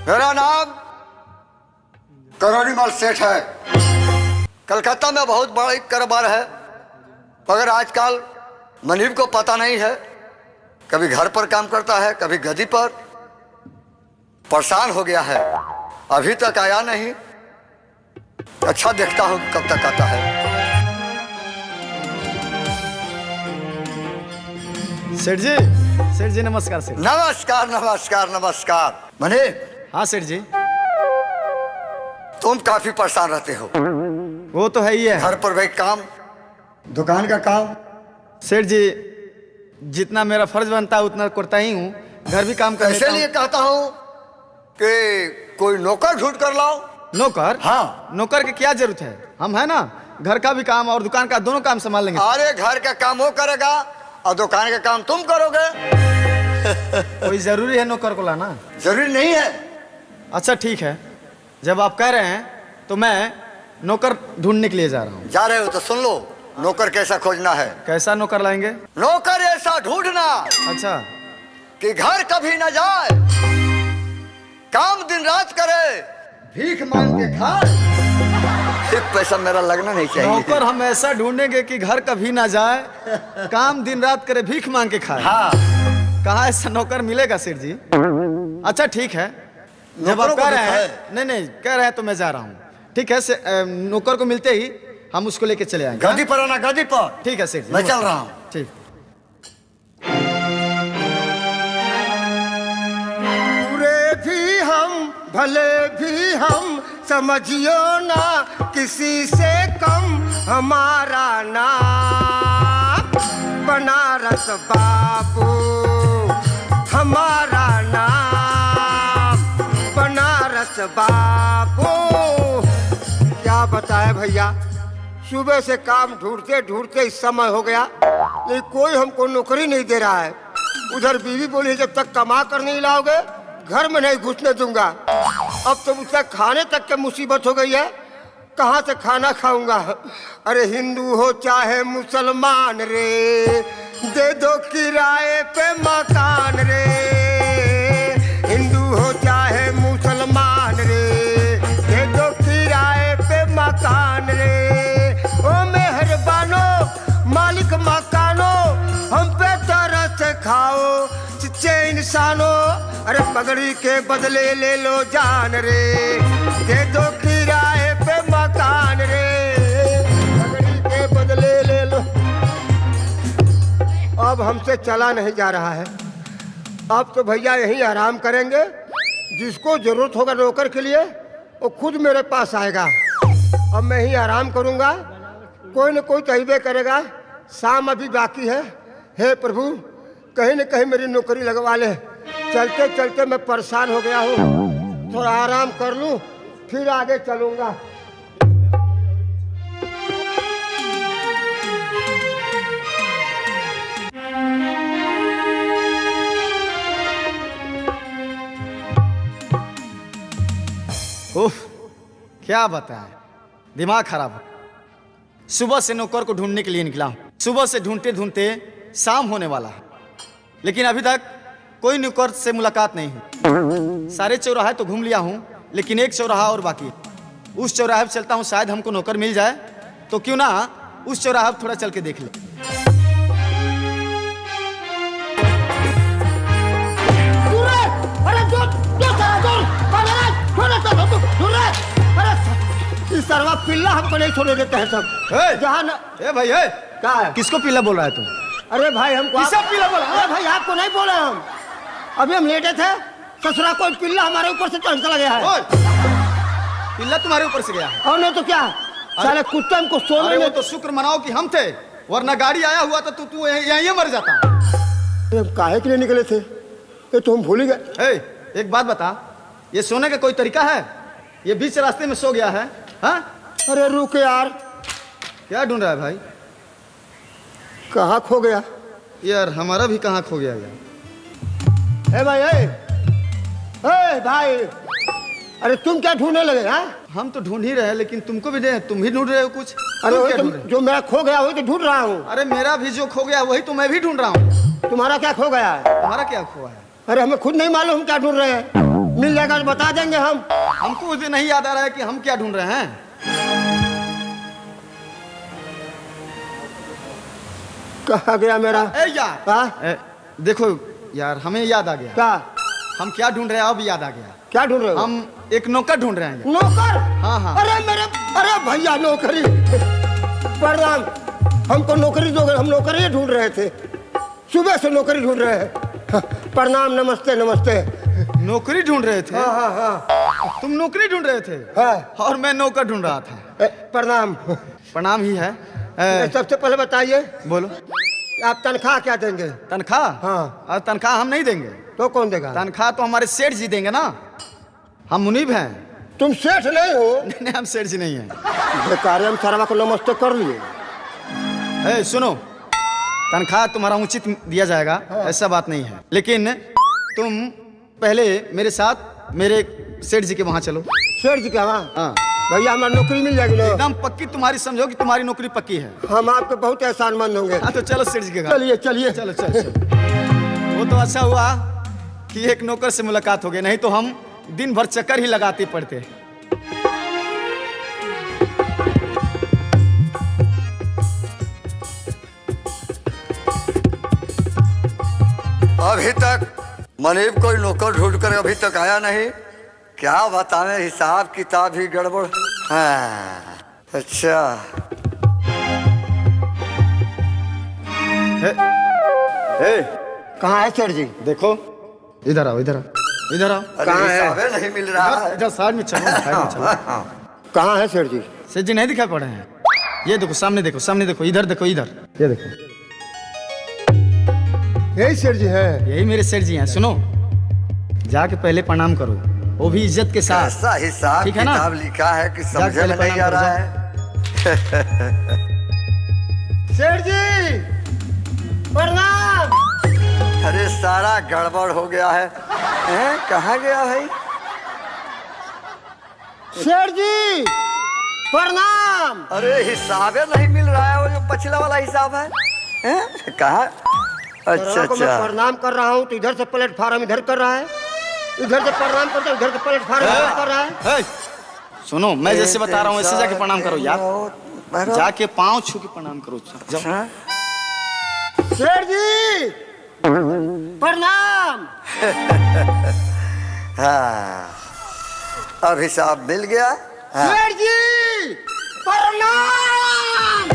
मेरा नाम करोड़ीमल सेठ है। कलकत्ता में बहुत बड़ा कारोबार है, मगर आजकल मनीब को पता नहीं है। कभी घर पर काम करता है, कभी गद्दी पर। परेशान हो गया है, अभी तक आया नहीं। अच्छा, देखता हूँ कब तक आता है। सेठ जी नमस्कार। सेठ नमस्कार नमस्कार नमस्कार। मनीब। हाँ सेठ जी। तुम काफी परेशान रहते हो। वो तो है ही है। घर पर भी काम, दुकान का काम। सेठ जी, जितना मेरा फर्ज बनता है उतना करता ही हूँ। घर भी काम करता हूँ। इसलिए कहता हूँ कि कोई नौकर ढूंढ कर लाओ। नौकर? हाँ। नौकर की क्या जरूरत है, हम है ना। घर का भी काम और दुकान का दोनों काम संभाल लेंगे। अरे घर का काम वो करेगा और दुकान का काम तुम करोगे। कोई जरूरी है नौकर को लाना? जरूरी नहीं है। अच्छा ठीक है, जब आप कह रहे हैं तो मैं नौकर ढूंढने के लिए जा रहा हूँ। जा रहे हो तो सुन लो, नौकर कैसा खोजना है। कैसा नौकर लाएंगे? नौकर ऐसा ढूंढना अच्छा। कि घर कभी न जाए, काम दिन रात करे, भीख मांग के खाए। एक पैसा मेरा लगना नहीं चाहिए। नौकर हम ऐसा ढूंढेंगे कि घर कभी ना जाए, काम दिन रात करे, भीख मांग के खाए। हाँ। कहाँ ऐसा नौकर मिलेगा सेठ जी? अच्छा ठीक है, जब आप कह रहे हैं, नहीं कह रहे हैं तो मैं जा रहा हूँ। ठीक है, नौकर को मिलते ही हम उसको लेके चले आएंगे। गद्दी पर आना, गद्दी पर। ठीक है सेठ जी, मैं चल रहा हूँ। ठीक। बुरे भी हम भले भी हम, समझियो ना किसी से कम हमारा नाम बनारस बाबू, हमारा नाम बनारस बाबू। क्या बताए भैया, सुबह से काम ढूंढते ढूंढते इस समय हो गया, लेकिन कोई हमको नौकरी नहीं दे रहा है। उधर बीवी बोली जब तक कमा कर नहीं लाओगे घर में नहीं घुसने दूंगा। अब तो मुझसे खाने तक की मुसीबत हो गई है, कहाँ से खाना खाऊंगा। अरे हिंदू हो चाहे मुसलमान रे, दे दो किराए पे मकान रे। हिंदू हो चाहे मुसलमान रे, दे दो किराए पे मकान रे। ओ मेहरबानो मालिक मकानो, हम पे तरस खाओ सच्चे इंसानो। अरे पगड़ी के बदले ले लो जान रे, दे दो किराए पे मकान रे। पगड़ी के बदले ले लो। अब हमसे चला नहीं जा रहा है। अब तो भैया यहीं आराम करेंगे। जिसको जरूरत होगा नौकर के लिए वो खुद मेरे पास आएगा। अब मैं ही आराम करूंगा, कोई न कोई तहीबे करेगा। शाम अभी बाकी है। हे प्रभु, कहीं न कहीं मेरी नौकरी लगवा ले। चलते चलते मैं परेशान हो गया हूँ, थोड़ा आराम कर लूँ फिर आगे चलूँगा। उफ, क्या बताएं, दिमाग खराब है। सुबह से नौकर को ढूंढने के लिए निकला हूँ। सुबह से ढूंढते ढूंढते शाम होने वाला है, लेकिन अभी तक कोई नौकर से मुलाकात नहीं हुई। सारे चौराहे तो घूम लिया हूँ, लेकिन एक चौराहा और बाकी है। उस चौराहे पर चलता हूँ, शायद हमको नौकर मिल जाए। तो क्यों ना उस चौराहे पर थोड़ा चल के देख ले। इस सरवा पिल्ला हमको नहीं छोड़ने देते हैं सब। जहाँ ए भाई, है क्या है? किसको पिल्ला बोल रहा है तुम? अरे भाई हमको किसका पिल्ला बोला? अरे भाई आपको नहीं बोले हम। अभी हम लेटे थे, ससुरा कोई पिल्ला हमारे ऊपर से चढ़ चला गया है। पिल्ला तुम्हारे ऊपर से गया है? और नहीं तो क्या, साले कुत्ते हमको सोने अरे वो नहीं। तो शुक्र मनाओ कि हम थे, वरना गाड़ी आया हुआ था तो तू यहीं मर जाता। हम काहे के लिए निकले थे ये तो हम भूल ही गए। एक बात बता, ये सोने का कोई तरीका है? ये बीच रास्ते में सो गया है। हाँ? अरे रुक यार, क्या ढूंढ रहा है भाई? कहाँ खो गया यार हमारा भी कहाँ खो गया यार। ए भाई, ए भाई, अरे तुम क्या ढूंढने लगे? हाँ, हम तो ढूंढ ही रहे हैं, लेकिन तुमको भी नहीं, तुम भी ढूंढ रहे हो कुछ। अरे तुम वही क्या तो, ढूंढ रहे हो? जो मेरा खो गया वही तो ढूंढ रहा हूँ। अरे मेरा भी जो खो गया वही तो मैं भी ढूंढ रहा हूँ। तुम्हारा क्या खो गया है? तुम्हारा क्या खोआ है? अरे हमें खुद नहीं मालूम हम क्या ढूंढ रहे हैं। मिल जाएगा तो बता देंगे हम। हमको उस दिन नहीं याद आ रहा है कि हम क्या ढूंढ रहे हैं। कहाँ गया मेरा? ए यार, हाँ? देखो यार, हमें याद आ गया। क्या? हम क्या ढूंढ रहे हैं अब याद आ गया। क्या ढूंढ रहे हो? हम एक नौकर ढूंढ रहे हैं। नौकर? हाँ हाँ। अरे भैया नौकरी। प्रणाम, हमको नौकरी दोगे? हम नौकरी ढूंढ रहे थे, सुबह से नौकरी ढूंढ रहे हैं। प्रणाम, नमस्ते नमस्ते। नौकरी ढूंढ रहे थे? हाँ हाँ हाँ। तुम नौकरी ढूंढ रहे थे? हाँ। और मैं नौकर ढूंढ रहा था। प्रणाम। प्रणाम ही है। सबसे पहले बताइए, बोलो। आप तनख्वाह क्या देंगे? तनख्वाह? हाँ। और तनख्वाह हम नहीं देंगे। तो कौन देगा? तनख्वाह तो हमारे सेठ जी देंगे ना। हम मुनीब हैं। तुम सेठ नहीं हो? नहीं, हम सेठ जी नहीं हैं। बेकार, हम सरवा को नमस्ते कर लिए। सुनो, तनख्वाह तुम्हारा उचित दिया जाएगा, ऐसा बात नहीं है, लेकिन तुम पहले मेरे साथ मेरे सेठ जी के वहाँ चलो। सेठ जी क्या? वहाँ? हाँ। भैया हमारी नौकरी मिल जाएगी ना? एकदम पक्की, तुम्हारी समझो कि तुम्हारी नौकरी पक्की है। हम आपके बहुत एहसानमंद होंगे। हाँ तो चलो सेठ जी के घर। चलिए चलिए। चलो चलो चलो। वो तो अच्छा हुआ कि एक नौकर से मुलाकात हो गई, नहीं तो हम दिन भर चक्कर ही लगाते पड़ते। अभी तक मनीब कोई नौकर ढूंढ कर अभी तक आया नहीं। क्या बताएं, हिसाब किताब ही गड़बड़। हाँ, अच्छा। कहाँ है सेठ जी? देखो, इधर आओ, इधर आओ, इधर आओ। अरे कहाँ है? हिसाबे नहीं मिल रहा है। इधर साइड में चलो, साइड में चलो। कहाँ है सेठ जी? सेठ जी नहीं दिखाई पड़ रहे हैं? ये देखो, सामने देखो, सामने देखो, इधर देखो, इधर ये देखो। यही सेठ जी है? यही मेरे सेठ जी हैं। सुनो, जाके पहले प्रणाम करो, वो भी इज्जत के साथ। ऐसा हिसाब ठीक है ना? किताब लिखा है कि समझे पहले में नहीं आ प्रणाम रहा करो, है। सेठ जी प्रणाम। अरे सारा गड़बड़ हो गया है। हैं? कहाँ गया भाई? सेठ जी प्रणाम। अरे हिसाबे नहीं मिल रहा है, वो जो पिछला वाला हिसाब है। हैं? कहाँ? अच्छा सरवा को मैं अच्छा। प्रणाम कर रहा हूँ तो इधर से प्लेटफार्म इधर कर रहा है, इधर से प्रणाम करता हूँ इधर से प्लेटफार्म इधर कर रहा है। सुनो, मैं जैसे बता रहा हूँ वैसे जाके प्रणाम करो यार। जाके जाके पाँव छू के प्रणाम करो। जाओ। सेठ जी प्रणाम। हाँ, अब हिसाब मिल गया। हाँ। सेठ जी प्रणाम।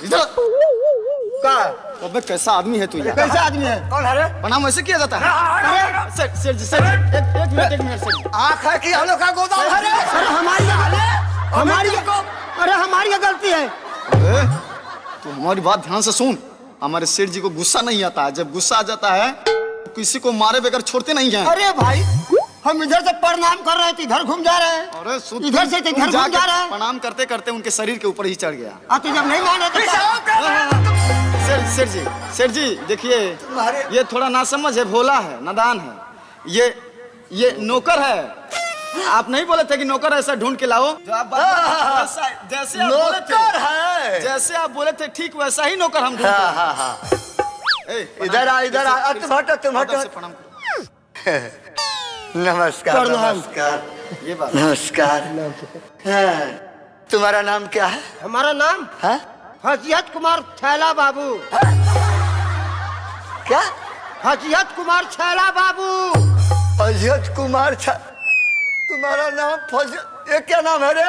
इधर। का? अबे कैसा आदमी है तू यार? कैसा आदमी है? कौन है रे? प्रणाम वैसे किया जाता है? अरे सेठ सेठ जी, सेठ जी, एक मिनट सेठ जी। आँख है कि आलू का गोदाम है रे? अरे हमारी अरे हमारी क्या गलती है? तू हमारी बात ध्यान से सुन। हमारे सेठ जी को गुस्सा नहीं आता है, जब गुस्सा आ जाता है तो किसी को मारे बगैर छोड़ते नहीं हैं। अरे भाई, हम इधर से प्रणाम कर रहे थे इधर घूम जा रहे हैं। अरे सुन, इधर से तो तुम इधर घूम जाके जा रहा है। प्रणाम करते करते उनके शरीर के ऊपर ही चढ़ गया। तो जब नहीं माने तो सेठ जी देखिए, ये थोड़ा नासमझ है, भोला है, नादान है। ये नौकर है। आप नहीं बोले थे कि नौकर ऐसा ढूंढ के लाओ? जो आप जैसे आप बोले नौकर थे, है। जैसे आप बोले थे ठीक वैसा ही नौकर हम ढूंढ हाँ हाँ हाँ। इधर आ, इधर आ। तुम हटो, तुम हटो। प्रणाम करो। नमस्कार प्रणाम। नमस्कार ये बात। नमस्कार। हाँ, तुम्हारा नाम क्या है? हमारा नाम हाँ? हजियत कुमार छैला बाबू। क्या? हजियत कुमार छैला बाबू। फजियत कुमार तुम्हारा नाम फजियत, ये क्या नाम है रे?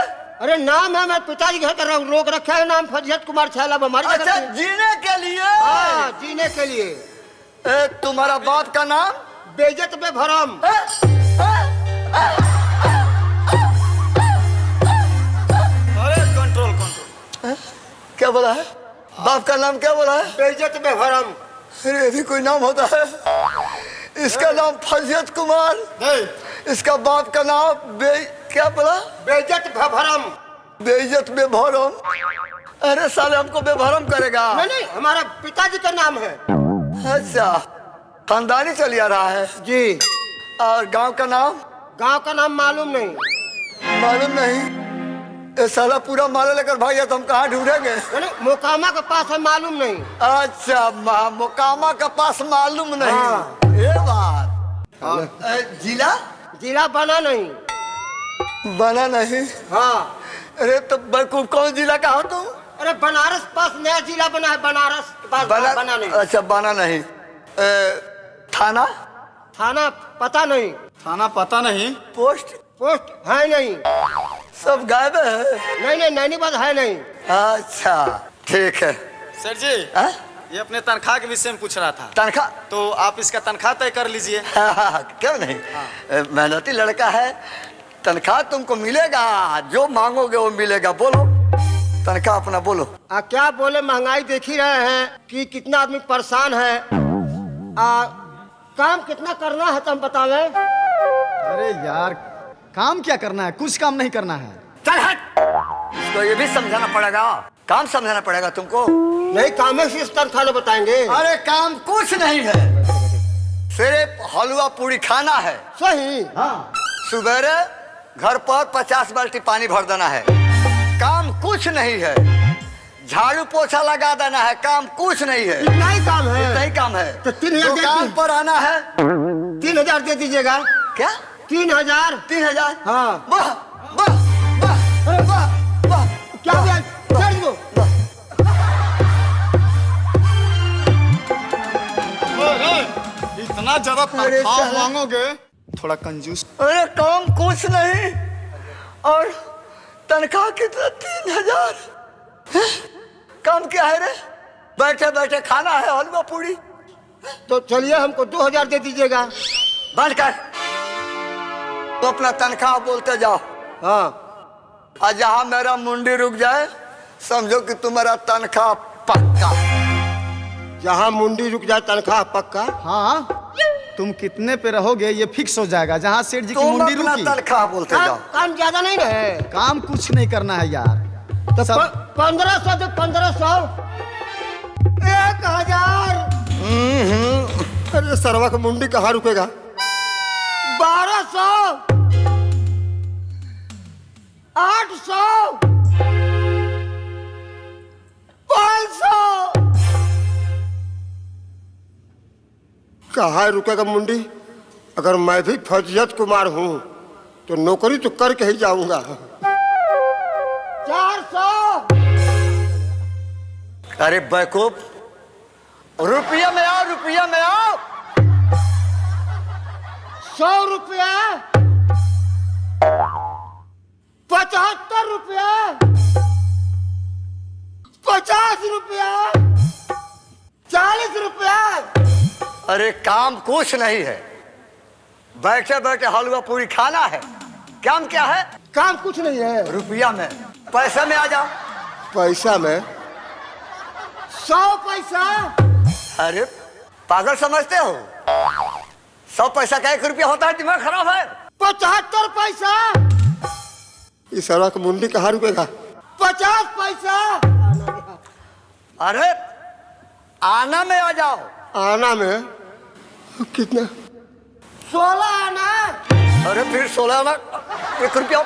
अरे नाम है, मैं पिताजी घर कर रहा हूँ, रोक रखा है नाम फजियत कुमार छैला बाबू। हमारी अच्छा, जगह पे- जीने के लिए। हाँ, जीने के लिए। तुम्हारा बाप का नाम? बेइज्जत में भरम। अरे कंट्रोल। क्या बोला है? बाप का नाम क्या बोला है? बेइज्जत में भरम। अरे ये भी कोई नाम होता है? इसका नाम फजियत कुमार, इसका बाप का नाम क्या बोला? बेइज्जत में भरम। बेइज्जत बेभरम। अरे साले हमको बेभरम करेगा? नहीं, हमारा पिताजी का नाम है। अच्छा, खानदानी चल आ रहा है जी। और गांव का नाम? गांव का नाम मालूम नहीं। मालूम नहीं। ये साला पूरा माल लेकर भाग गया तो हम कहाँ ढूंढेंगे? यानी मोकामा के पास है, मालूम नहीं। अच्छा मोकामा के पास मालूम नहीं। हाँ। ये बात। और जिला जिला बना नहीं। बना नहीं। हाँ। अरे तो बेवकूफ, कौन जिला का हो तुम? अरे बनारस पास नया जिला बना है, बनारस के पास बना नहीं। अच्छा बना नहीं। थाना थाना पता नहीं। थाना पता नहीं। पोस्ट पोस्ट है नहीं। सब गायब है। नहीं नहीं, नैनीबाद है नहीं। अच्छा ठीक है। सर जी, हाँ? ये अपने तनख्वाह के विषय में पूछ रहा था। तनख्वाह? तो आप इसका तनख्वाह तय कर लीजिए। क्यों नहीं? मेहनती लड़का है, तनख्वाह तुमको मिलेगा, जो मांगोगे वो मिलेगा। बोलो तनख्वाह अपना बोलो। क्या बोले, महंगाई देख ही रहे हैं कि कितना आदमी परेशान है। काम कितना करना है तुम बतावे? अरे यार, काम क्या करना है? कुछ काम नहीं करना है। चल हट। तो ये भी समझाना पड़ेगा, काम समझाना पड़ेगा तुमको। नहीं, काम से इस तनख्वाह लो बताएंगे। अरे काम कुछ नहीं है, सिर्फ हलवा पूरी खाना है। सही। हाँ। सुबेरे घर पर 50 बाल्टी पानी भर देना है। काम कुछ नहीं है। झाड़ू पोछा लगा देना है। काम कुछ नहीं है। इतना ही काम है। इतना ही काम है। तो 3000 दुकान पर आना है। 3000 दे दीजिएगा। क्या? 3000? 3000? हाँ। वाह वाह वाह वाह वाह। क्या ब्याज? चढ़ दो। इतना ज्यादा अरे तनख्वाह साला। मांगोगे, थोड़ा कंजूस। अरे काम कुछ नहीं और तनख्वाह कितना? 3000। काम क्या है रे? बैठे बैठे खाना है, हलवा पूरी। तो चलिए हमको 2000 दे दीजिएगा। बंद कर। तो अपना तनख्वाह बोलते जाओ। हाँ। और जहां मेरा मुंडी रुक जाए समझो कि तुम्हारा तनख्वाह पक्का। जहाँ मुंडी रुक जाए तनख्वाह पक्का। हाँ, तुम कितने पे रहोगे ये फिक्स हो जाएगा। जहाँ सेठ जी की तुम मुंडी अपना रुकी। तनख्वाह बोलते जाओ। काम ज्यादा नहीं रहे। काम कुछ नहीं करना है यार। तो सब 1500 तो 1500। 1000। अरे सरवा का मुंडी कहाँ रुकेगा? 1200। 800। 500। कहाँ रुकेगा मुंडी? अगर मैं भी फौजियत कुमार हूँ तो नौकरी तो करके ही जाऊंगा। 400। अरे बेवकूफ, रुपया में आओ, रुपया में आओ। 100 रुपया। 75 रुपया। 50 रुपया। 40 रुपया। अरे काम कुछ नहीं है, बैठे बैठे हलवा पूरी खाना है। काम क्या है? काम कुछ नहीं है। रुपया में। पैसे में आ जाओ। पैसा में 100 पैसा। अरे पागल समझते हो? 100 पैसा का 1 रुपया होता है? दिमाग खराब है? 75 पैसा। इस सरवा का मुंडी कहाँ रुकेगा? 50 पैसा। अरे आना में आ जाओ। आना में कितना? 16 आना। अरे फिर 16 आना, 1 रुपया।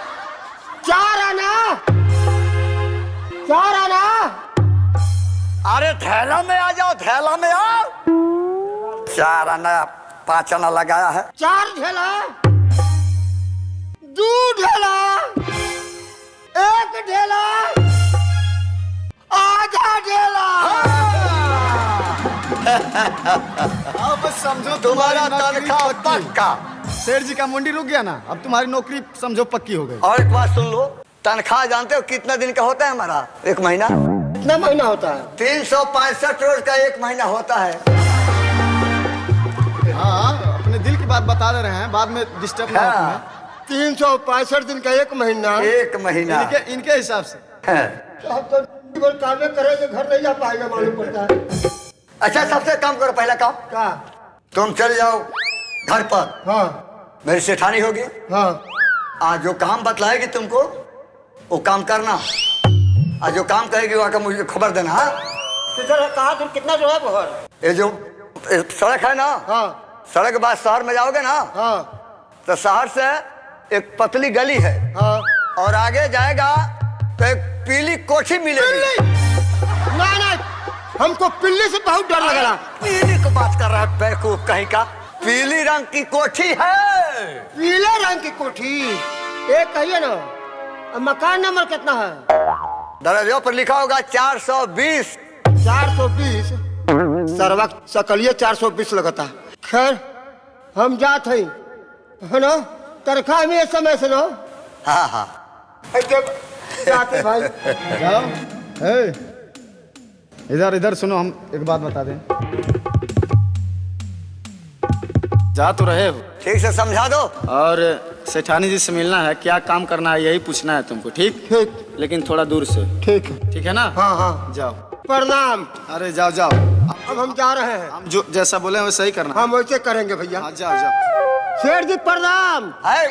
4 आना। 4 आना। अरे थैला में आ जाओ, थैला में आओ। 4 आना, 5 आना लगाया है। 4 ढेला। 2 ढेला। 1 ढेला। आधा ढेला। अब समझो तुम्हारा नौकरी तनख्वाह पक्की। पक्का। सेठ जी का मुंडी रुक गया ना, अब तुम्हारी नौकरी समझो पक्की हो गई। और एक बात सुन लो, तनख्वाह जानते हो कितना दिन का होता है हमारा? 1 महीना। कितना महीना होता है? 365 रोज का 1 महीना होता है। हाँ, अपने दिल की बात बता दे रहे हैं, बाद में डिस्टर्ब ना हो हाँ। तुम्हें। 365 दिन का 1 महीना। 1 महीना। इनके हिसाब से। हाँ। तो अब तो कामे करेंगे, घर नहीं जा पाएगा मालूम पड़ता है। अच्छा सबसे काम करो, पहला काम क्या? तुम चल जाओ घर पर। हाँ। मेरी सेठानी होगी। हाँ। आज जो काम बतलाएगी तुमको वो काम करना। आज जो काम कहेगी वो आकर मुझे खबर देना। हाँ? किधर कहाँ दूर कितना जो है बहर? ये जो सड़क है ना, हाँ। सड़क के बाद शहर में जाओगे ना, हाँ। तो शहर से एक पतली गली है हाँ। और आगे जाएगा तो एक पीली कोठी मिलेगी। नहीं नहीं, हमको पिल्ली से बहुत डर लग रहा। पीली को बात कर रहा है बेवकूफ कहीं का। पीली रंग की कोठी है। पीले रंग की कोठी, एक कहिए ना। अब मकान नंबर कितना है? दरवाजे पर लिखा होगा 420। 420 सरवा सकलिए 420 लगता। खैर हम जात हई है ना, तरखा में समय से ना। हाँ हाँ जाते भाई। जाओ। ए, इधर इधर सुनो, हम एक बात बता दें। जा तो रहे हो, ठीक से समझा दो। और सेठानी जी से मिलना है, क्या काम करना है यही पूछना है तुमको, ठीक? ठीक लेकिन थोड़ा दूर से, ठीक है। ठीक है ना? हाँ हाँ, जाओ। प्रणाम। अरे जाओ जाओ, अब हम जा रहे हैं। हम जो जैसा बोले वैसा ही करना। हम वैसे करेंगे भैया। हाँ जाओ जाओ। शेर जी प्रणाम। है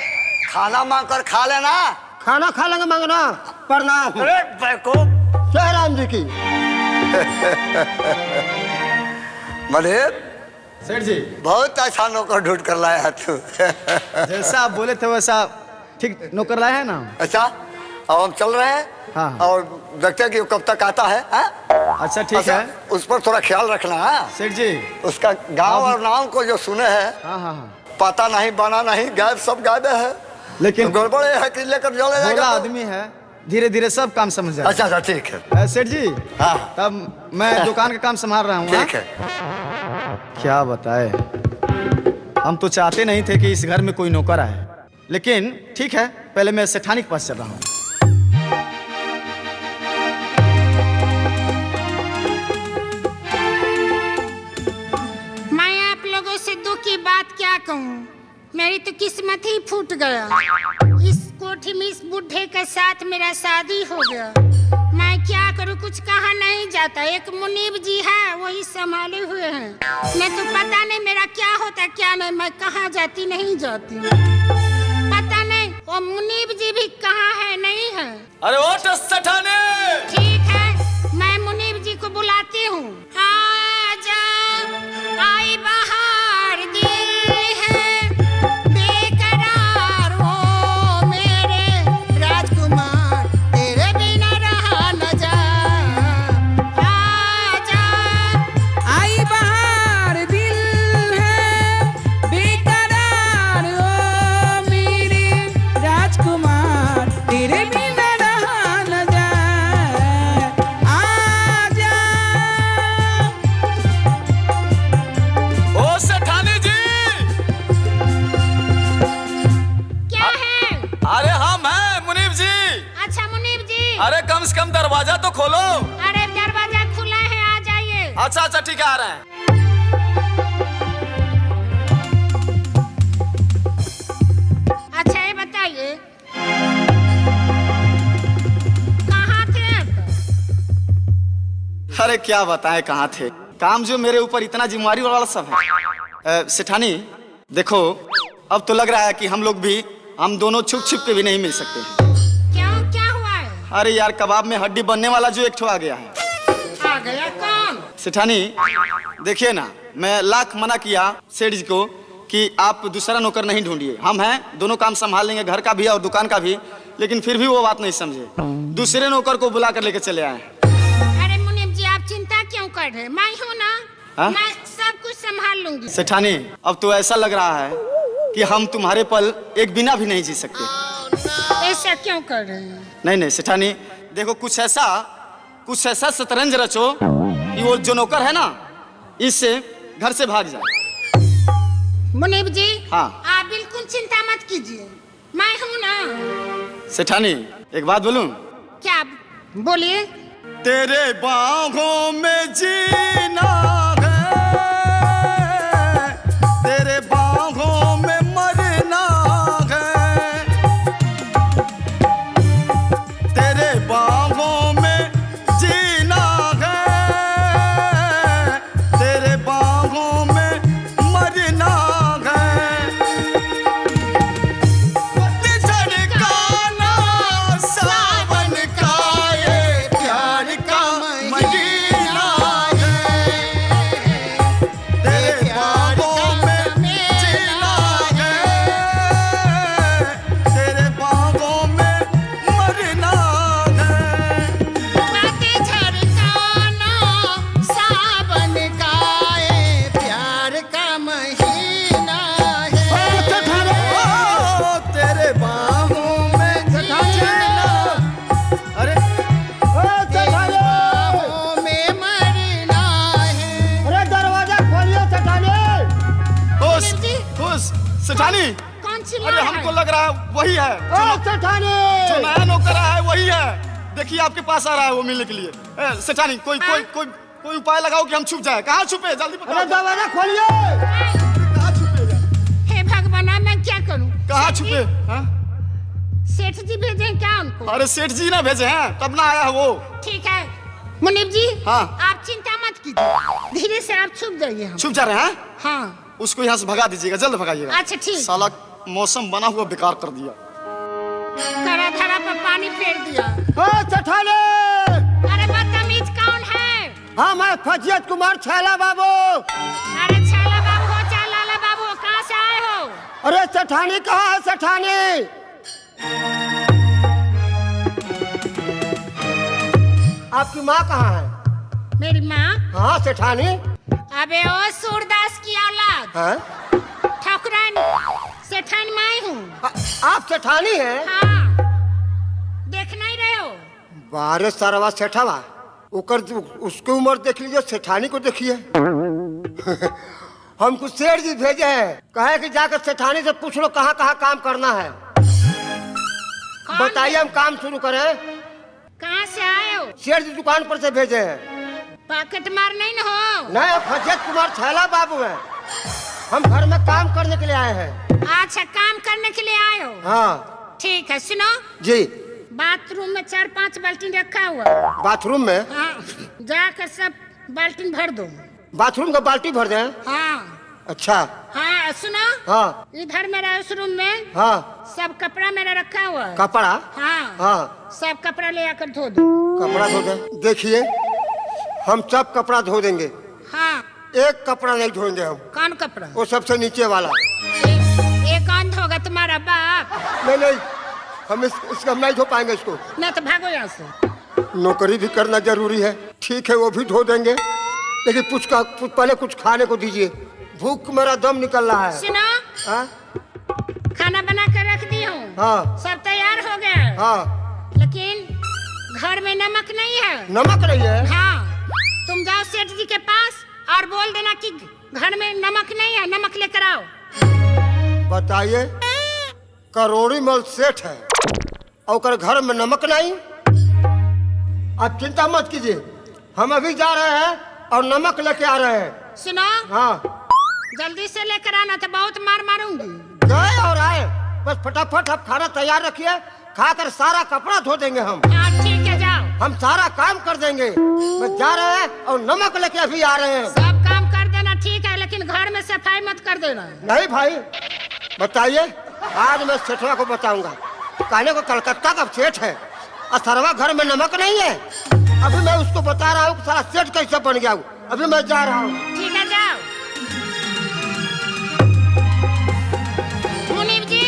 खाना मांग कर खा लेना। खाना खा लेंगे, मांगना। प्रणाम। अरे बेवकूफ। जय राम जी की। मधेर सेठ जी, बहुत अच्छा नौकर ढूंढ कर लाया है तू। जैसा आप बोले थे वैसा ठीक नौकर लाया है ना। अच्छा, अब हम चल रहे हैं। हाँ। और देखते हैं कि वो कब तक आता है। अच्छा ठीक है उस पर थोड़ा ख्याल रखना है। सेठ जी। उसका गांव और नाम को जो सुने हैं, हाँ हाँ हाँ, पता नहीं बना नहीं, गायब सब गायब है। लेकिन तो गड़बड़ है कि लेकर चले भोला जाएगा तो। आदमी है, धीरे धीरे सब काम समझ जाए। अच्छा अच्छा ठीक है। सेठ जी, हाँ तब मैं दुकान का काम संभाल रहा हूँ। ठीक है। क्या बताए, हम तो चाहते नहीं थे कि इस घर में कोई नौकर आए, लेकिन ठीक है, पहले मैं सेठानी के पास चल रहा हूँ। मैं आप लोगों से दुख की बात क्या कहूँ, मेरी तो किस्मत ही फूट गया। इस कोठी में इस बुढ़े के साथ मेरा शादी हो गया। मैं क्या करूँ, कुछ कहा नहीं जाता। एक मुनीब जी है, वही संभाले हुए हैं। मैं तो पता नहीं मेरा क्या होता क्या नहीं, मैं कहाँ जाती नहीं जाती पता नहीं। वो मुनीब जी भी कहाँ है, नहीं है। अरे ओ सेठानी, ठीक है, मैं मुनीब जी को बुलाती हूँ। आजा आई बहार दिल है बेकरार हो मेरे राजकुमार, तेरे बिना रहा न जा। आजा आई बहार दिल है बेकरार ओ मेरे राजकुमार, तेरे बिना रहा न जाए। आजा। ओ सेठानी जी। क्या है? अरे हम हैं मुनीब जी। अच्छा मुनीब जी। अरे कम से कम दरवाजा तो खोलो। अरे दरवाजा खुला है, आ जाइए। अच्छा अच्छा ठीक है, आ रहे हैं। अच्छा ये बताइए, कहाँ थे आप? अरे क्या बताएं कहाँ थे, काम जो मेरे ऊपर इतना जिम्मेवारी वाला सब है। सेठानी देखो, अब तो लग रहा है कि हम लोग भी, हम दोनों छुप छुप के भी नहीं मिल सकते हैं। क्यों, क्या हुआ है? अरे यार, कबाब में हड्डी बनने वाला जो एक ठो आ गया है। आ गया कौन? सेठानी देखिए ना, मैं लाख मना किया सेठ जी को कि आप दूसरा नौकर नहीं ढूंढिए, हम हैं, दोनों काम संभाल लेंगे, घर का भी और दुकान का भी, लेकिन फिर भी वो बात नहीं समझे, दूसरे नौकर को बुला कर लेकर चले आए। अरे मुनीब जी, आप चिंता क्यों कर रहे हैं, मैं हूँ ना। हाँ? मैं सब कुछ संभाल लूंगी। सेठानी अब तो ऐसा लग रहा है कि हम तुम्हारे पल एक बिना भी नहीं जी सकते। ऐसा क्यों कर रहे हैं? नहीं नहीं सेठानी देखो, कुछ ऐसा शतरंज रचो कि वो जो नौकर है ना, इससे घर से भाग जाए। मुनीब जी, हाँ। आप बिल्कुल चिंता मत कीजिए, मैं हूँ ना। सेठानी एक बात बोलूं? क्या? बोलिए। तेरे बाहों में जीना है, तेरे बाहों में मरना है, तेरे बाहों में जीना है, तेरे बाहों में मरना है। पतझड़ का ना सावन का ये प्यार का महीना है। सेठानी, कौन चिल्ला अरे रहा हमको है? लग रहा है वही है ओ सेठानी, जो नया नौकर है वही है। देखिए आपके पास आ रहा है वो मिलने के लिए। सेठानी कोई उपाय लगाओ कि हम छुप जाए। कहाँ छुपे जल्दी अरे बताओ। दरवाजा खोलिए। कहाँ छुपे? हे भगवान, मैं क्या करूं? कहाँ सेठ जी- छुपे? हाँ? सेठ जी भेजे हैं क्या उनको? अरे सेठ जी ना भेजे हैं, तब ना आया वो। ठीक है मुनीब जी, हाँ। आप चिंता मत कीजिए, धीरे से आप छुप जाइए। हम छुप जा रहे हैं। हाँ उसको यहाँ से भगा दीजिएगा, जल्द भगाइएगा। अच्छा ठीक। साला मौसम बना हुआ बेकार कर दिया। कड़ा धरा पर पानी फेर दिया। ओ सेठानी, अरे बदतमीज कौन है? हाँ मैं फजियत कुमार छैला बाबू। अरे छैला बाबू हो चाहे लाला बाबू हो, कहाँ से आए हो? अरे सेठानी कहाँ है सेठानी? आपकी माँ कहाँ है? मेरी माँ? हाँ सेठानी। अबे ओ सूरदास की औलाद, हैं? ठकुराइन सेठान माई हूँ। आप सेठानी हैं? हाँ, देख नहीं रहे हो? बारे सरवा सेठवा, उसकी उम्र देख लीजिए, सेठानी को देखिए। हमको सेठ जी भेजे हैं, कहे कि जाकर सेठानी से पूछ लो कहाँ कहाँ काम करना है। कौन? बताइए हम काम शुरू करें। कहाँ से आए हो? सेठ जी दुकान पर से भेजे हैं। पॉकेट मार नहीं न हो? नहीं, फजियत कुमार छैला बाबू हैं। हम घर में काम करने के लिए आए हैं। अच्छा, काम करने के लिए आए हो? हाँ ठीक है, सुनो, जी। बाथरूम में 4-5 बाल्टी रखा हुआ है। बाथरूम में? हाँ, जाकर सब बाल्टी भर दो। बाथरूम का बाल्टी भर दें? हाँ अच्छा। हाँ, सुनो, हाँ इधर मेरा उस रूम में हाँ। सब कपड़ा मेरा रखा हुआ है। कपड़ा? हाँ हाँ। सब कपड़ा ले आकर धो दो। कपड़ा धो दें? देखिए हम सब कपड़ा धो देंगे, हाँ। एक कपड़ा नहीं धोएंगे हम। कौन कपड़ा? वो सबसे नीचे वाला। एक अंध होगा तुम्हारा बाप। नहीं, हम इसको हम नहीं धो पाएंगे इसको। नहीं तो भागो यहाँ से। नौकरी भी करना जरूरी है। ठीक है, वो भी धो देंगे, लेकिन पहले कुछ खाने को दीजिए, भूख मेरा दम निकल रहा है। सुनो, हाँ खाना बना कर रख दी हूँ। हाँ सब तैयार हो गया है। हाँ। लेकिन घर में नमक नहीं है। नमक नहीं है? हाँ, तुम जाओ सेठ जी के पास और बोल देना कि घर में नमक नहीं है, नमक लेकर आओ। बताइए, करोड़ी मल सेठ है और घर में नमक नहीं? आप चिंता मत कीजिए, हम अभी जा रहे हैं और नमक लेके आ रहे हैं। सुनो, हाँ जल्दी से लेकर आना, तो बहुत मार मारूंगी। गए और आए, बस फटाफट आप खाना तैयार रखिए, खाकर सारा कपड़ा धो देंगे हम। हाँ ठीक है, जाओ। हम सारा काम कर देंगे। बस जा रहे हैं और नमक लेके अभी आ रहे हैं। सब काम कर देना, ठीक है, लेकिन घर में सफाई मत कर देना। नहीं भाई, बताइए, आज मैं सेठवा को बताऊंगा। कहने को कलकत्ता का सेठ है और सरवा घर में नमक नहीं है। अभी मैं उसको बता रहा हूँ कि सारा सेठ कैसे बन गया हूँ। अभी मैं जा रहा हूँ। ठीक है, जाओ। मुनीब जी,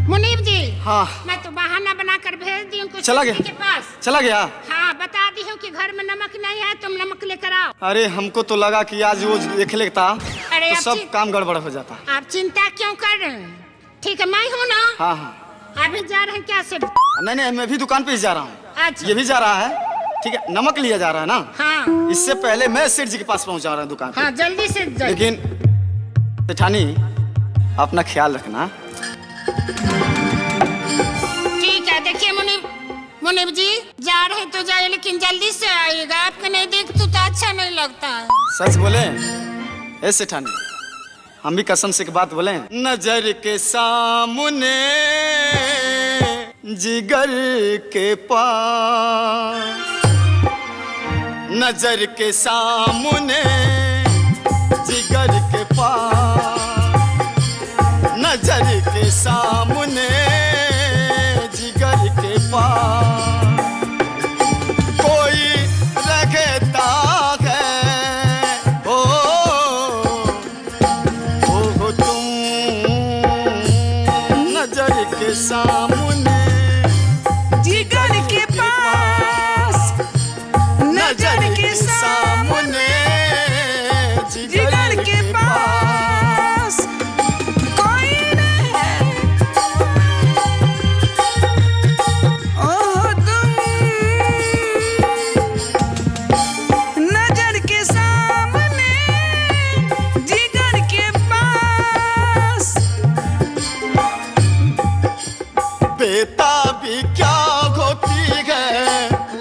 मुनीब जी। हाँ। मैं तो बहाना बनाकर भेज दी उनको चला सेठ गया? जी के पास। चला गया? हाँ, बता दी हूँ कि घर में नमक नहीं है, तुम नमक लेकर आओ। अरे हमको तो लगा कि आज वो देख लेता अरे तो अब सब काम गड़बड़ हो जाता। आप चिंता क्यों कर रहे हैं? ठीक है, मैं हूँ ना। हाँ हाँ। अभी जा रहे हैं क्या सेठ? नहीं, मैं भी दुकान पे ही जा रहा हूँ। अच्छा। ये भी जा रहा है। ठीक है, नमक लिया जा रहा है ना? हाँ इससे पहले मैं सेठ जी के पास पहुंचा रहा हूँ दुकान पे। हाँ, जल्दी से जल्दी। लेकिन सेठानी, अपना ख्याल रखना। ठीक है, देखिए मुनीब जी, जा रहे तो जाइए, लेकिन जल्दी से आइएगा। आपको नहीं देख तो अच्छा नहीं लगता है। सच बोले ए सेठानी, हम भी कसम से एक बात बोले, नजर के सामने जिगर के पास, नजर के सामने जिगर के पास, नजर के सामने जिगर के पास कोई रखता है। ओ तुम नजर के सामने जिगर के पास, नजर के सामने, जिगर के पास कोई नहीं क्या होती है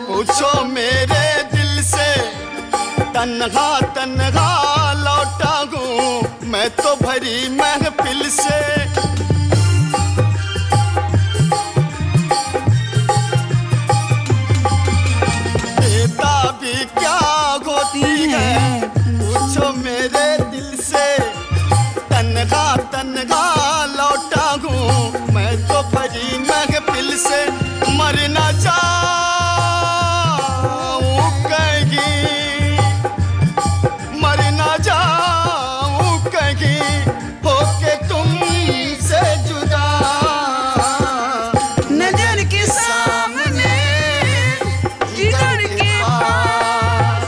पूछो मेरे दिल से। तन्हा तन्हा लौटा हूँ मैं तो भरी महफिल से। बेताबी क्या होती है पूछो मेरे दिल से। तन्हा तन्हा लौटा हूँ मैं तो भरी महफिल से। मर न जाऊं कहीं, मर न जाऊं कहीं होके तुमसे जुदा। नजर के सामने जिगर के पास,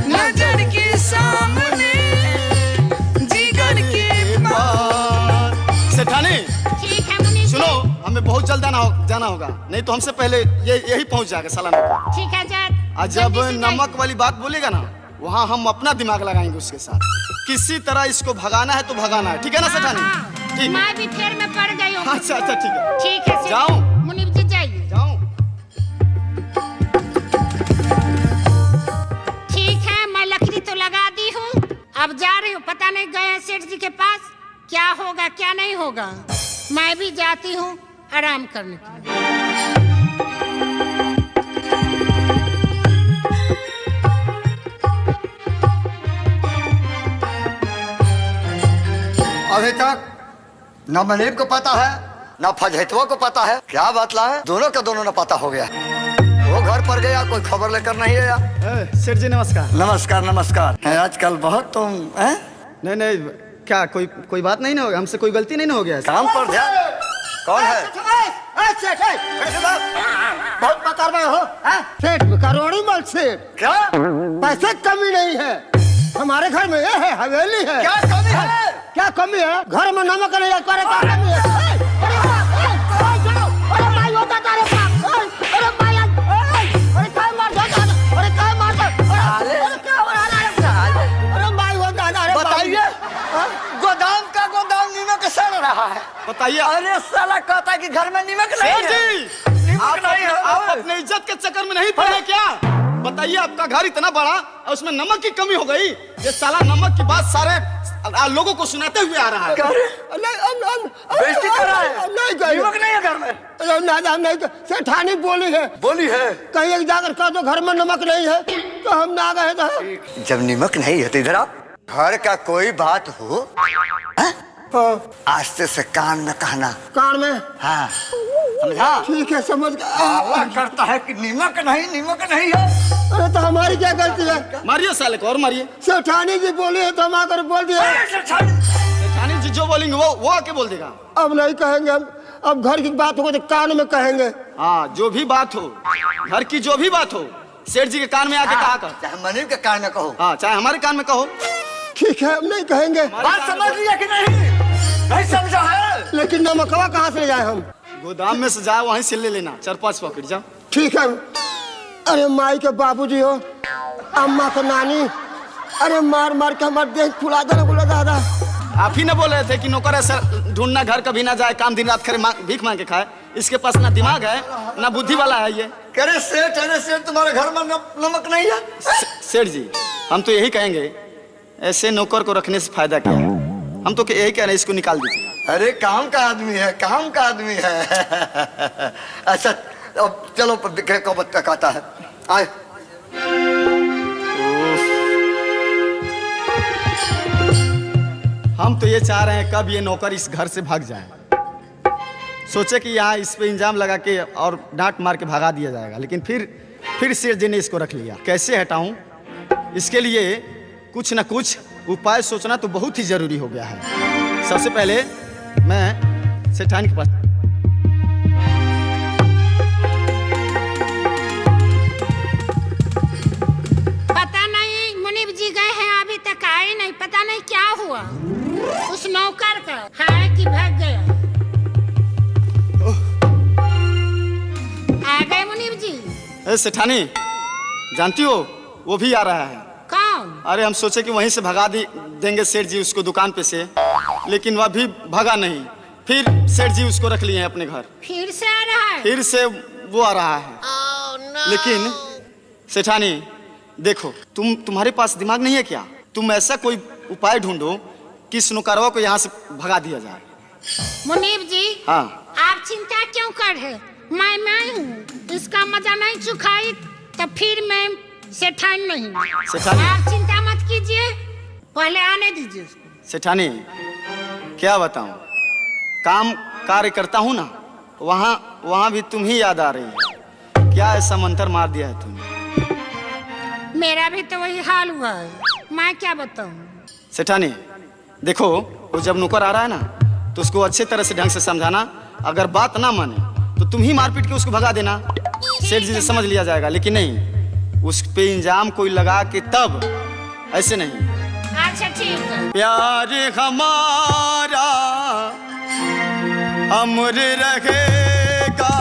नजर के सामने जिगर के पास। सेठानी ठीक है मुनीब जी। सुनो, हमें बहुत जल्द जाना होगा, नहीं तो हमसे पहले यही पहुंच जाएगा सालाना। ठीक है जात। और जब नमक वाली बात बोलेगा ना, वहाँ हम अपना दिमाग लगाएंगे उसके साथ। किसी तरह इसको भगाना है तो भगाना है, ठीक है ना सेठानी? ठीक। मैं भी फेर में पड़ गई हूँ। अच्छा अच्छा ठीक है। ठीक है जाऊं? मुनीब जी जाइए। जाऊं? ठीक है, मैं लकड़ी तो लगा दी हूँ, अब जा रही हूँ। पता नहीं गए हैं सेठ जी के पास, क्या होगा क्या नहीं होगा। मैं भी जाती हूँ आराम करने के लिए। अभी तक न मनीब को पता है न फजहतवा को पता है। क्या बतला है, दोनों का दोनों न पता हो गया। वो घर पर गया, कोई खबर लेकर नहीं आया। सेठ जी नमस्कार। नमस्कार नमस्कार। है आजकल बहुत तुम हैं? नहीं नहीं, क्या कोई बात नहीं ना होगा, हमसे कोई गलती नहीं ना हो गया है? काम पर ध्यान। कौन है? बहुत बता रहे हो सेठ, करोड़ी मल सेठ। क्या पैसे कमी नहीं है हमारे घर में, ये है हवेली है। क्या कमी है? क्या कमी है? घर में नमक नहीं करे क्या कमी है? अरे भाई होता तारे पास, अरे भाई, अरे काय मार दो, अरे काय मार दो, अरे क्या हो रहा है? अरे भाई होता तारे पास। बताइए, गोदाम का गोदाम नीमक सड़ रहा है। बताइए। अरे साला कहता कि घर में नीमक नहीं सेठ है। जी, नीमक नहीं है। आप अपने इज्जत के चक्कर में नहीं पड़े क्या? बताइए, आपका घर इतना बड़ा और उसमें नमक की कमी हो गई। ये साला नमक की बात सारे लोगों को सुनाते हुए आ रहा है। बेइज्जती कर रहा है। नीमक नहीं है घर में। नहीं, सेठानी बोली है कहीं एक जाकर कह दो घर में नमक नहीं है, तो हम ना गए थे। जब नीमक नहीं है तो इधर आप घर का कोई बात हो आस्ते से कान में कहना। कान में? हाँ समझा? ठीक है, समझ गया। आवाज करता है कि नीमक नहीं है। अरे तो हमारी क्या गलती है? मारिए साले को और मारिए। सेठानी जी बोली है तो हम आकर बोल दिए। सेठानी जी जो बोलेंगे वो आके बोल देगा। अब नहीं कहेंगे हम, अब घर की बात होगी तो कान में कहेंगे। हाँ, जो भी बात हो, घर की जो भी बात हो, सेठ जी के कान में आके कहा कर। चाहे मनीब के कान में कहो। हाँ, चाहे हमारे कान में कहो। ठीक है, हम नहीं कहेंगे। बात समझ लिया कि नहीं समझा है? लेकिन नमकवा कहाँ से ले जाए हम? गोदाम में से जाओ, वहीं से ले लेना 4-5 पॉकेट। जाओ। ठीक है। अरे माई के बाबूजी हो, अम्मा के नानी, अरे मार मार के हमारे देह फुला दे बोला दादा। आप ही ने बोल रहे थे कि नौकर ऐसा ढूंढना घर कभी ना जाए, काम दिन रात करे, भीख मांग के खाए। इसके पास ना दिमाग है ना बुद्धि वाला है ये। करे सेठ तुम्हारे घर में नमक नहीं है। सेठ जी, हम तो यही कहेंगे, ऐसे नौकर को रखने से फायदा क्या है? हम तो यही कह रहे हैं, इसको निकाल दीजिए। अरे काम का आदमी है। अच्छा अब चलो को बच्चा कहता है आए। हम तो ये चाह रहे हैं कब ये नौकर इस घर से भाग जाए। सोचे कि यहाँ इस पे इंजाम लगा के और डांट मार के भगा दिया जाएगा, लेकिन फिर सेठ जी ने इसको रख लिया। कैसे हटाऊं? इसके लिए कुछ न कुछ उपाय सोचना तो बहुत ही जरूरी हो गया है। सबसे पहले मैं सेठानी के पास। पता नहीं मुनीब जी गए हैं, अभी तक आए नहीं। पता नहीं क्या हुआ उस नौकर का, है कि भाग गया। आ गए मुनीब जी। सेठानी, जानती हो वो भी आ रहा है। कौन? अरे हम सोचे कि वहीं से भगा देंगे सेठ जी उसको दुकान पे से, लेकिन वह भी भगा नहीं। फिर सेठ जी उसको रख लिए हैं अपने घर। फिर से आ रहा है? फिर से वो आ रहा है। लेकिन सेठानी देखो, तुम्हारे पास दिमाग नहीं है क्या? तुम ऐसा कोई उपाय ढूंढो कि इस नौकरवा को यहाँ से भगा दिया जाए। मुनीब जी, हाँ, आप चिंता क्यों कर रहे? मैं हूँ, इसका मजा नहीं चुकाई तो फिर मैं सेठानी नहीं। सेठानी, आप चिंता मत कीजिए, पहले आने दीजिए उसको। सेठानी क्या बताऊं, काम कार्य करता हूँ ना, वहाँ भी तुम ही याद आ रही है। क्या ऐसा मंत्र मार दिया है तुमने? मेरा भी तो वही हाल हुआ है, मैं क्या बताऊं। सेठानी देखो, वो जब नौकर आ रहा है ना तो उसको अच्छे तरह से ढंग से समझाना। अगर बात ना माने तो तुम ही मारपीट के उसको भगा देना। सेठ जी से समझ लिया जाएगा, लेकिन नहीं, उस पे इंजाम कोई लगा के तब, ऐसे नहीं। अच्छा ठीक है। प्यार हमारा अमर रहेगा,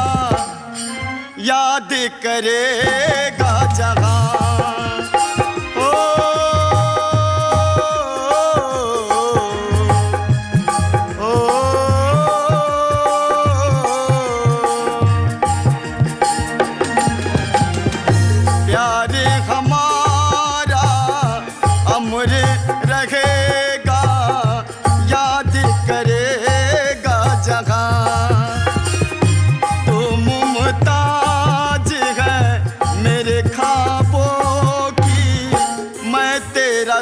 याद करेगा जहां।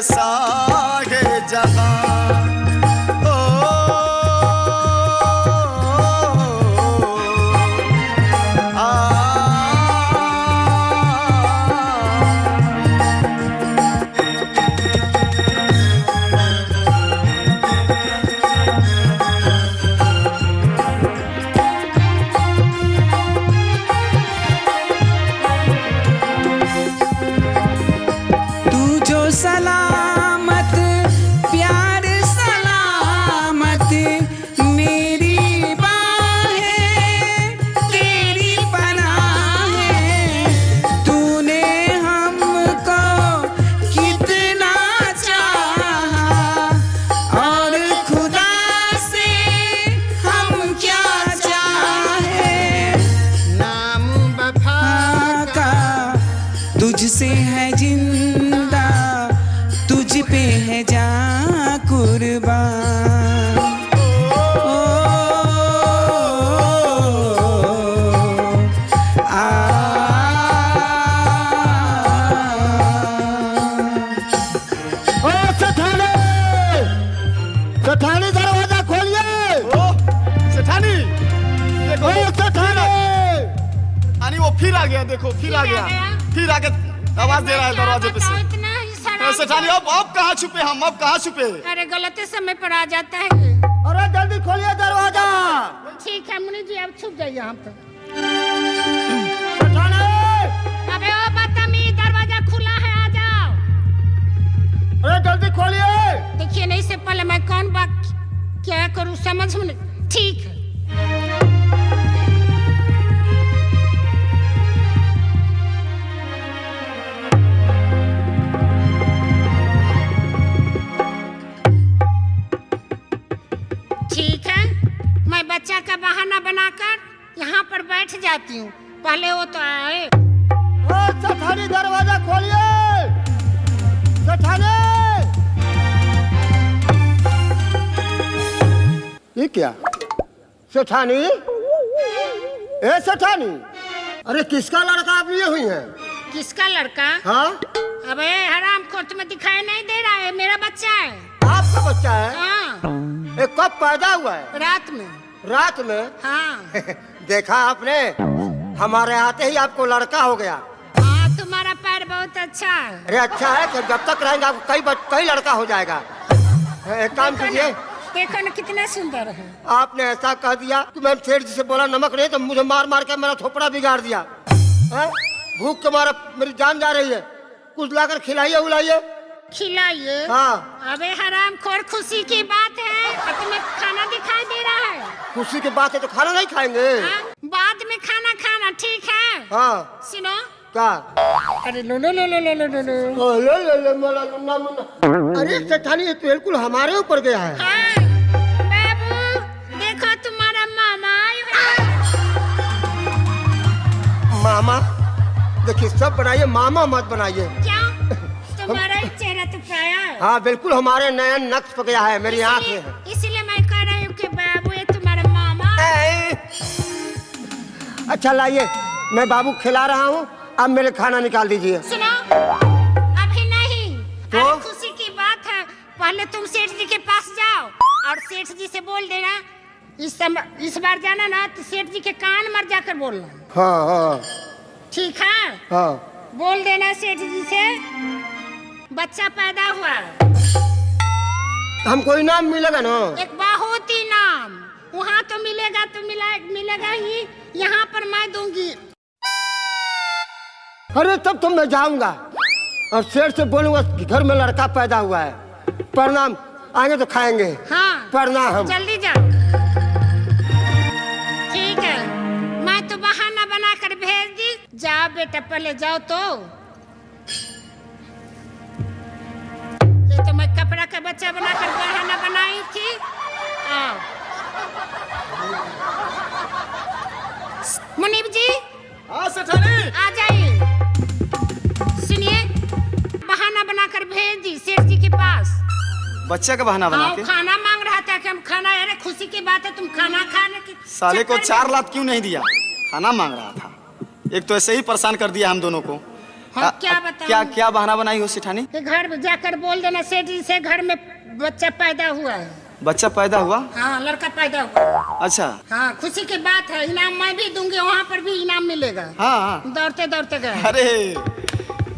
सागे जहां ओ तू जो सलामत प्यार सलामत मेरी बाहें तेरी पनाह है। तूने हमको कितना चाहा और खुदा से हम क्या चाहे। नाम वफा का तुझसे है जिंदा, तुझ पे है जान कुर्बान। ओ, आ, ओ सेठानी, सेठानी दरवाजा खोलिए। ओ सेठानी देखो, ओ सेठानी, यानी वो फिर आ गया। देखो फिर आ गया, फिर आके आवाज दे रहा है दरवाजे पे से। इतना ही शराब सेठानी अब कहाँ छुपे हम? अब कहाँ छुपे? अरे गलत समय पर आ जाता है। अरे जल्दी खोलिए दरवाजा। ठीक है मुनि जी, अब छुप जाइए हम तो। सेठानी, अबे ओ बदतमीज, दरवाजा खुला है, आ जाओ। अरे जल्दी खोलिए। देखिए नहीं से पहले मैं कौन बात क्या करूं समझ में नहीं। ठीक है। ठीक है, मैं बच्चा का बहाना बनाकर यहाँ पर बैठ जाती हूँ, पहले वो तो आए। ओ सेठानी दरवाजा खोलिए। सेठानी, ये क्या? सेठानी, ए सेठानी, अरे किसका लड़का आप लिए हुई हैं? किसका लड़का? हाँ, अबे हराम खोर, तुम्हें दिखाई नहीं दे रहा है? मेरा बच्चा है। आपका बच्चा है? हाँ, ये कब पैदा हुआ है? रात में। रात में? हाँ। देखा आपने, हमारे आते ही आपको लड़का हो गया। हाँ, तुम्हारा पैर बहुत अच्छा है। अरे अच्छा है कि जब तक रहेंगे आपको कई लड़का हो जाएगा। एक काम कीजिए, देखो ना कितना सुंदर है। आपने ऐसा कह दिया कि मैं सेठ जी से बोला नमक नहीं तो मुझे मार मार के मेरा थोपड़ा बिगाड़ दिया है? भूख के मारा मेरी जान जा रही है, कुछ लाकर खिलाइए उलाइए। खिलाइए? हाँ। अबे हराम खोर, खुशी की बात है और तुम्हें खाना दिखाई दे रहा है। खुशी की बात है तो खाना नहीं खाएंगे? हाँ? बाद में खाना खाना, ठीक है? हाँ। सुनो क्या? अरे लो लो लो लो लो लो लो लो। अरे सेठानी, ये तो बिल्कुल हमारे ऊपर गया है। हाँ, बाबू देखो मामा। देखिए सब बनाइए, मामा मत बनाइए। क्या तुम्हारा ही चेहरा तो प्राया है। हाँ बिल्कुल, हमारे नयन नक्श पे गया है, मेरी आँख है। इसलिए मैं कह रही हूँ कि बाबू ये तुम्हारा मामा। अच्छा लाइए, मैं बाबू खिला रहा हूँ, अब मेरे खाना निकाल दीजिए। सुनो, अभी नहीं। तो? अरे खुशी की बात है, पहले तुम सेठ जी के पास जाओ और सेठ जी से बोल देना इस बार जाना ना तो सेठ जी के कान मर जाकर बोलना। हाँ हाँ ठीक है? हाँ। बोल देना सेठ जी से बच्चा पैदा हुआ। हमको इनाम मिलेगा ना? एक बहुत ही नाम। वहाँ तो मिलेगा तो मिलेगा ही, यहाँ पर मैं दूंगी। अरे तब तो मैं जाऊंगा और शेर से बोलूंगा कि घर में लड़का पैदा हुआ है। प्रणाम, आगे तो खाएंगे। हाँ प्रणाम। जल्दी जाओ। ठीक है, मैं तो बहाना बना कर भेज दी। जाओ बेटा, पहले जाओ। तो ये तो मैं कपड़ा का बच्चा बनाकर बहाना बनाई थी। आओ मुनीब जी। हाँ सेठानी। आ जाइए। सुनिए, बहाना बनाकर भेज दी सेठ जी के पास। बच्चा का बहाना बना के? खाना मांग रहा था कि हम खाना, अरे खुशी की बात है, तुम खाना खाने की साले को चक्कर 4 लाख क्यों नहीं दिया? खाना मांग रहा था। एक तो ऐसे ही परेशान कर दिया हम दोनों को। हाँ, क्या बताऊं? क्या बहाना बनाई हो सेठानी? कि घर में जाकर बोल देना सेठ जी से घर में बच्चा पैदा हुआ है। बच्चा पैदा हुआ? हाँ, लड़का पैदा हुआ। अच्छा। हाँ, खुशी की बात है, इनाम मैं भी दूंगी, वहाँ पर भी इनाम मिलेगा। हाँ। दौड़ते दौड़ते गए। अरे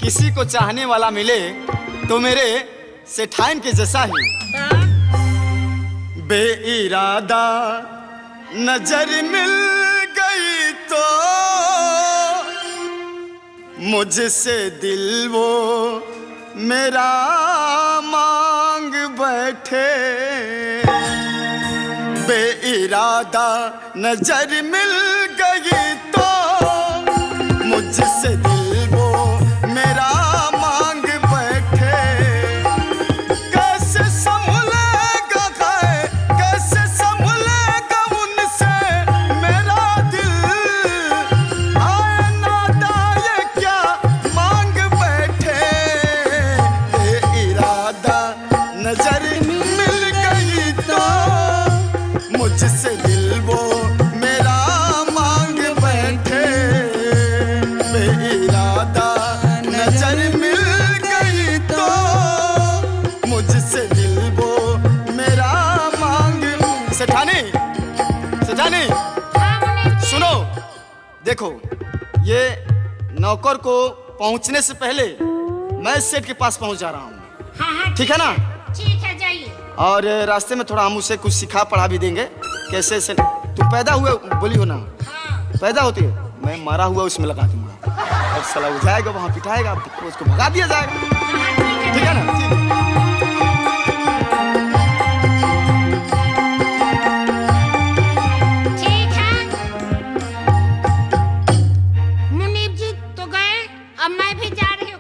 किसी को चाहने वाला मिले तो मेरे सेठाइन के जैसा ही। हाँ? बेइरादा नजर मिल गई तो मुझसे दिल वो मेरा मांग बैठे। बेइरादा नजर मिल गई तो मुझसे दिल वो मेरा मांग बैठे। कैसे संभलेगा कैसे संभलेगा उनसे मेरा दिल। आए नादा ये क्या मांग बैठे। बेइरादा नजर मिल गई तो मुझसे दिल वो मेरा मांग बैठे। बेइरादा नजर मिल गई तो मुझसे दिल वो मेरा मांग। सेठानी हाँ, मुनीब जी। सुनो, देखो ये नौकर को पहुंचने से पहले मैं सेठ के पास पहुंच जा रहा हूँ। हाँ, ठीक है ना? ठीक है, जाइए। और रास्ते में थोड़ा हम उसे कुछ सिखा पढ़ा भी देंगे कैसे से। तुम पैदा हुए बोली हो ना? हाँ। पैदा होती है, मैं मरा हुआ उसमें लगा दूंगा और साला वो जाएगा वहाँ पिटाएगा, उसको भगा दिया जाएगा। हाँ, ठीक है। ठीक है ना? ठीक है। ठीक है। मुनीब जी तो गए, अब मैं भी जा रही